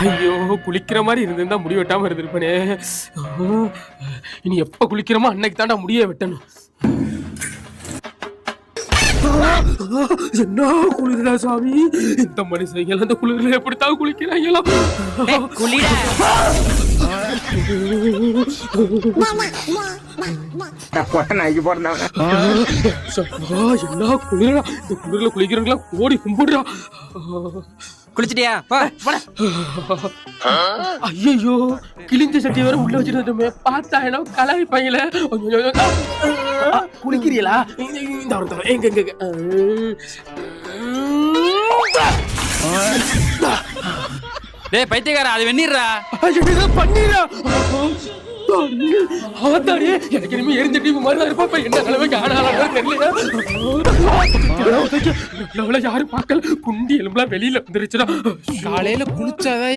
ஐயோ, குளிக்கிற மாதிரி இருந்திருந்தா முடி வெட்டாம இருந்திருப்பனே. இனி எப்ப குளிக்கிறோமோ அன்னைக்கு தாண்டா முடிய வெட்டணும். என்ன குளிரா சாமி, இந்த மனுஷங்க அந்த குளிர்ல எப்படித்தான் குளிக்கிறாங்களோ. என்ன குளிரா, இந்த குளிர்ல குளிக்கிறவங்களா ஓடி கும்பிடுறா. குளிச்சிட்டியா? ஐயோ, கிழிஞ்ச சட்டி வேற உள்ள வச்சிருந்தோமே, பார்த்தா என்ன கலாய்ப்பாங்கள. குளிக்கிறீங்களா? இந்த ஒருத்தர் எங்க எங்க டேய் பைத்தியக்காரா, அது வெந்நீர்ரா. பண்ணிரா அவத்தாடி. எனக்கு இனிமே எரிஞ்ச டீம் மாதிரி இருப்பா. என்ன நிலைமைக்கு ஆனாலும் தெரியல. யாரும் பார்க்கல, குண்டி எலும்புலாம் வெளியில வந்துருச்சுடா. காலையில குளிச்சாதான்